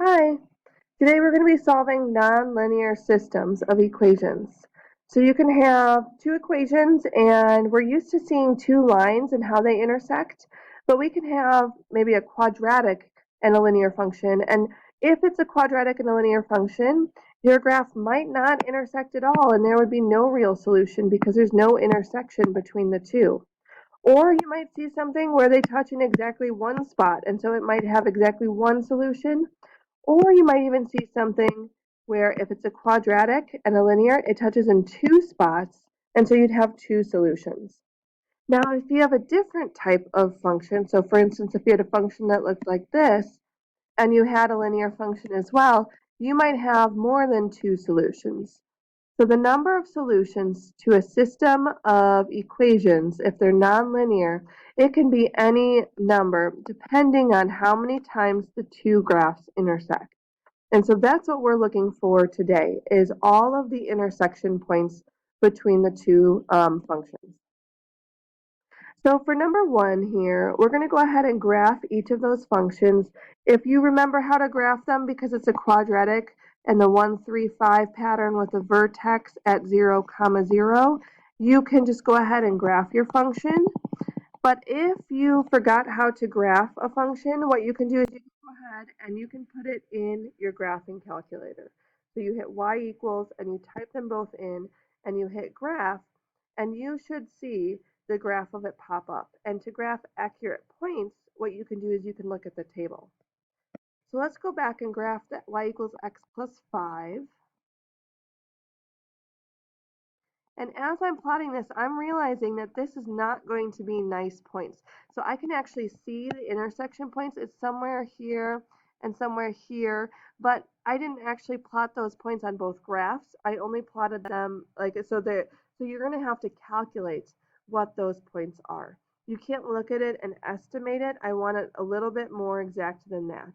Hi, today we're going to be solving nonlinear systems of equations. So you can have two equations and we're used to seeing two lines and how they intersect, but we can have maybe a quadratic and a linear function. And if it's a quadratic and a linear function, your graph might not intersect at all and there would be no real solution because there's no intersection between the two. Or you might see something where they touch in exactly one spot, and so it might have exactly one solution. Or you might even see something where if it's a quadratic and a linear, it touches in two spots, and so you'd have two solutions. Now, if you have a different type of function, so for instance, if you had a function that looked like this, and you had a linear function as well, you might have more than two solutions. So the number of solutions to a system of equations, if they're nonlinear, it can be any number depending on how many times the two graphs intersect. And so that's what we're looking for today, is all of the intersection points between the two functions. So for number one here, we're going to go ahead and graph each of those functions. If you remember how to graph them, because it's a quadratic and the 1, 3, 5 pattern with a vertex at 0, 0, you can just go ahead and graph your function. But if you forgot how to graph a function, what you can do is you can go ahead and you can put it in your graphing calculator. So you hit y equals and you type them both in and you hit graph and you should see the graph of it pop up. And to graph accurate points, what you can do is you can look at the table. So let's go back and graph that y equals x plus 5. And as I'm plotting this, I'm realizing that this is not going to be nice points. So I can actually see the intersection points. It's somewhere here and somewhere here, but I didn't actually plot those points on both graphs. I only plotted them so you're going to have to calculate what those points are. You can't look at it and estimate it. I want it a little bit more exact than that.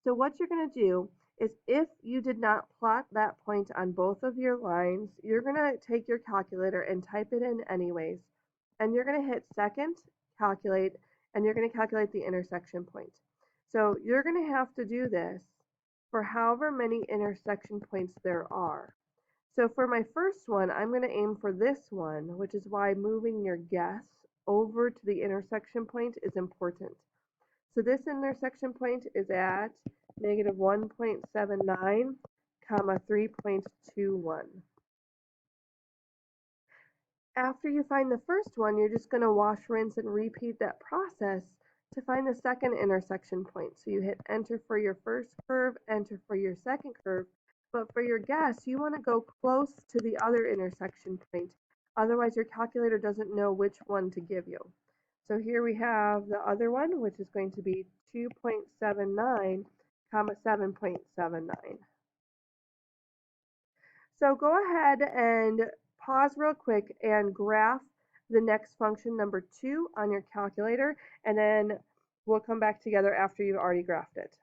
So what you're going to do is if you did not plot that point on both of your lines, you're going to take your calculator and type it in anyways. And you're going to hit second, calculate, and you're going to calculate the intersection point. So you're going to have to do this for however many intersection points there are. So for my first one, I'm going to aim for this one, which is why moving your guess over to the intersection point is important. So this intersection point is at negative 1.79, comma 3.21. After you find the first one, you're just going to wash, rinse, and repeat that process to find the second intersection point. So you hit enter for your first curve, enter for your second curve. But for your guess, you want to go close to the other intersection point. Otherwise, your calculator doesn't know which one to give you. So here we have the other one, which is going to be 2.79, comma 7.79. So go ahead and pause real quick and graph the next function, number 2, on your calculator, and then we'll come back together after you've already graphed it.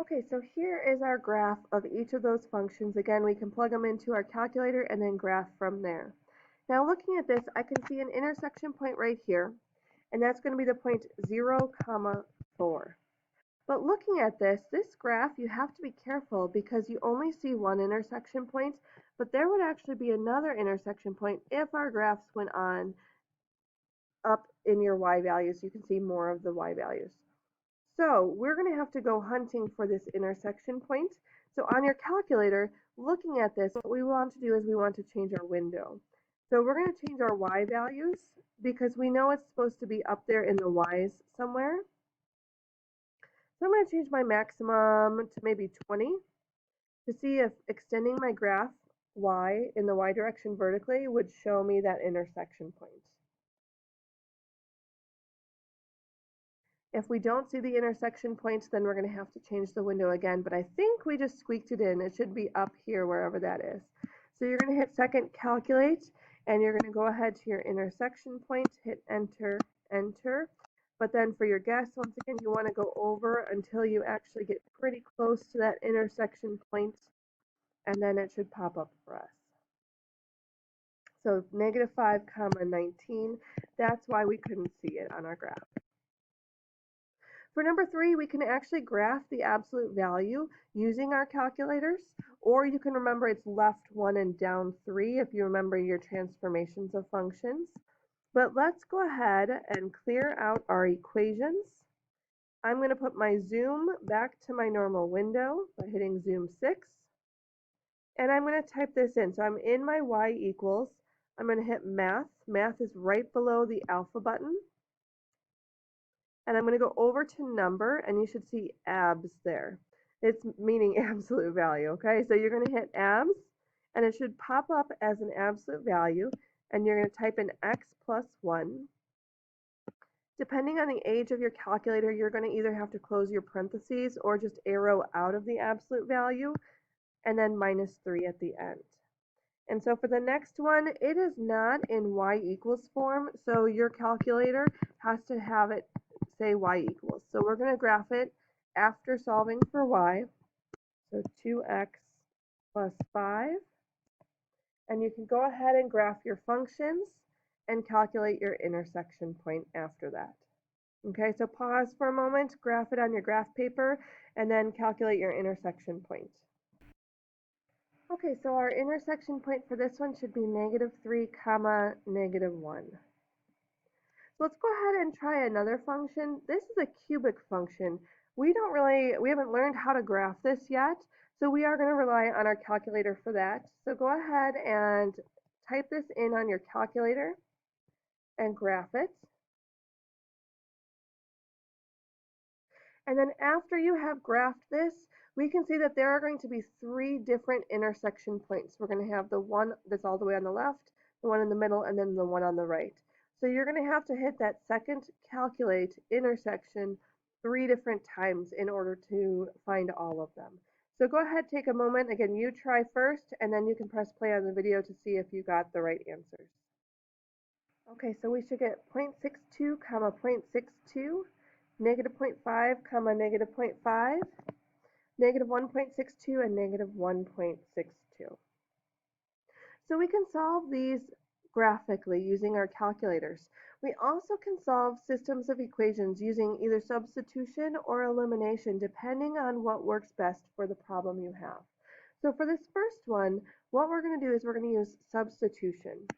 Okay, so here is our graph of each of those functions. Again, we can plug them into our calculator and then graph from there. Now looking at this, I can see an intersection point right here, and that's going to be the point 0, 4. But looking at this graph, you have to be careful because you only see one intersection point, but there would actually be another intersection point if our graphs went on up in your y values. You can see more of the y values. So we're going to have to go hunting for this intersection point. So on your calculator, looking at this, what we want to do is we want to change our window. So we're going to change our y values because we know it's supposed to be up there in the y's somewhere. So I'm going to change my maximum to maybe 20 to see if extending my graph y in the y direction vertically would show me that intersection point. If we don't see the intersection points, then we're going to have to change the window again, but I think we just squeaked it in. It should be up here, wherever that is. So you're going to hit second, calculate, and you're going to go ahead to your intersection point, hit enter, enter. But then for your guess, once again, you want to go over until you actually get pretty close to that intersection point, and then it should pop up for us. So negative 5, comma 19, that's why we couldn't see it on our graph. For number 3, we can actually graph the absolute value using our calculators, or you can remember it's left 1 and down 3 if you remember your transformations of functions. But let's go ahead and clear out our equations. I'm going to put my zoom back to my normal window by hitting zoom 6. And I'm going to type this in. So I'm in my y equals. I'm going to hit math. Math is right below the alpha button. And I'm going to go over to number, and you should see abs there. It's meaning absolute value, okay? So you're going to hit abs, and it should pop up as an absolute value, and you're going to type in x plus 1. Depending on the age of your calculator, you're going to either have to close your parentheses or just arrow out of the absolute value, and then minus 3 at the end. And so for the next one, it is not in y equals form, so your calculator has to have it say y equals. So we're going to graph it after solving for y. So 2x plus 5. And you can go ahead and graph your functions and calculate your intersection point after that. Okay, so pause for a moment, graph it on your graph paper, and then calculate your intersection point. Okay, so our intersection point for this one should be -3 comma -1. So let's go ahead and try another function. This is a cubic function. We haven't learned how to graph this yet, so we are going to rely on our calculator for that. So go ahead and type this in on your calculator and graph it. And then after you have graphed this, we can see that there are going to be 3 different intersection points. We're going to have the one that's all the way on the left, the one in the middle, and then the one on the right. So you're going to have to hit that second calculate intersection 3 different times in order to find all of them. So go ahead, take a moment. Again, you try first, and then you can press play on the video to see if you got the right answers. Okay, so we should get 0.62 comma 0.62, -0.5 comma -0.5, -1.62, and -1.62. So we can solve these graphically using our calculators. We also can solve systems of equations using either substitution or elimination depending on what works best for the problem you have. So for this first one, what we're going to do is we're going to use substitution.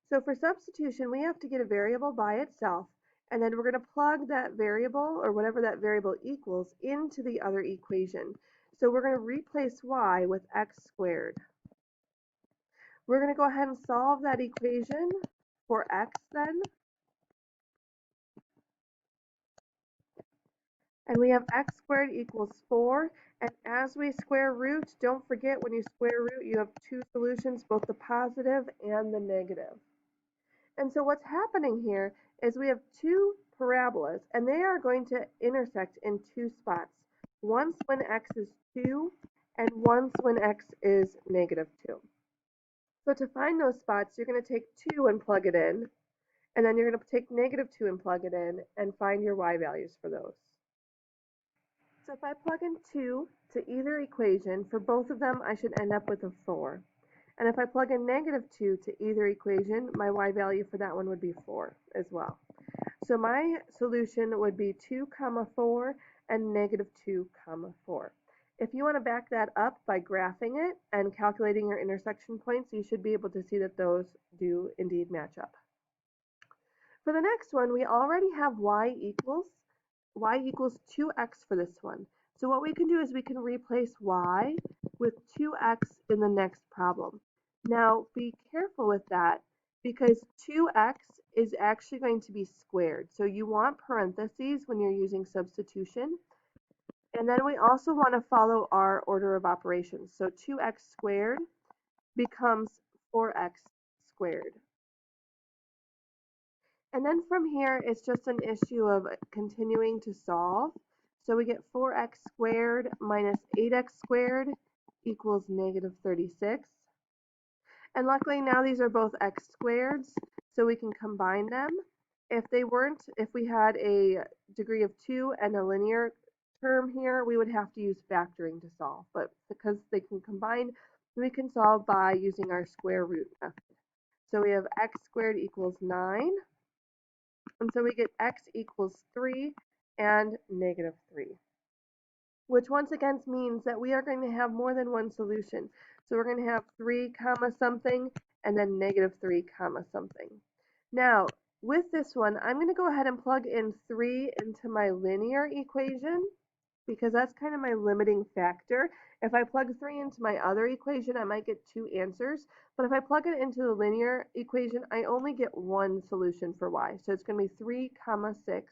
So for substitution, we have to get a variable by itself, and then we're going to plug that variable, or whatever that variable equals, into the other equation. So we're going to replace y with x squared. We're going to go ahead and solve that equation for x then. And we have x squared equals 4. And as we square root, don't forget when you square root, you have 2 solutions, both the positive and the negative. And so what's happening here is we have 2 parabolas, and they are going to intersect in 2 spots. Once when x is 2, and once when x is -2. So to find those spots, you're going to take 2 and plug it in, and then you're going to take -2 and plug it in, and find your y values for those. So if I plug in 2 to either equation, for both of them, I should end up with a 4. And if I plug in -2 to either equation, my y value for that one would be 4 as well. So my solution would be 2 comma 4 and -2 comma 4. If you want to back that up by graphing it and calculating your intersection points, you should be able to see that those do indeed match up. For the next one, we already have y equals 2x for this one. So what we can do is we can replace y with 2x in the next problem. Now be careful with that because 2x is actually going to be squared. So you want parentheses when you're using substitution. And then we also want to follow our order of operations. So 2x squared becomes 4x squared. And then from here, it's just an issue of continuing to solve. So we get 4x squared minus 8x squared equals -36. And luckily now these are both x squareds, so we can combine them. If they weren't, if we had a degree of 2 and a linear term here, we would have to use factoring to solve. But because they can combine, we can solve by using our square root method. So we have x squared equals 9. And so we get x equals 3, and negative 3, which once again means that we are going to have more than one solution. So we're going to have 3 comma something and then negative 3 comma something. Now, with this one, I'm going to go ahead and plug in 3 into my linear equation because that's kind of my limiting factor. If I plug 3 into my other equation, I might get 2 answers. But if I plug it into the linear equation, I only get one solution for y. So it's going to be 3 comma 6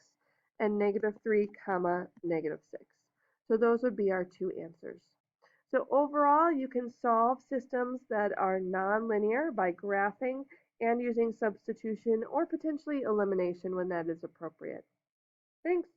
and negative 3 comma negative 6. So those would be our 2 answers. So overall, you can solve systems that are nonlinear by graphing and using substitution or potentially elimination when that is appropriate. Thanks.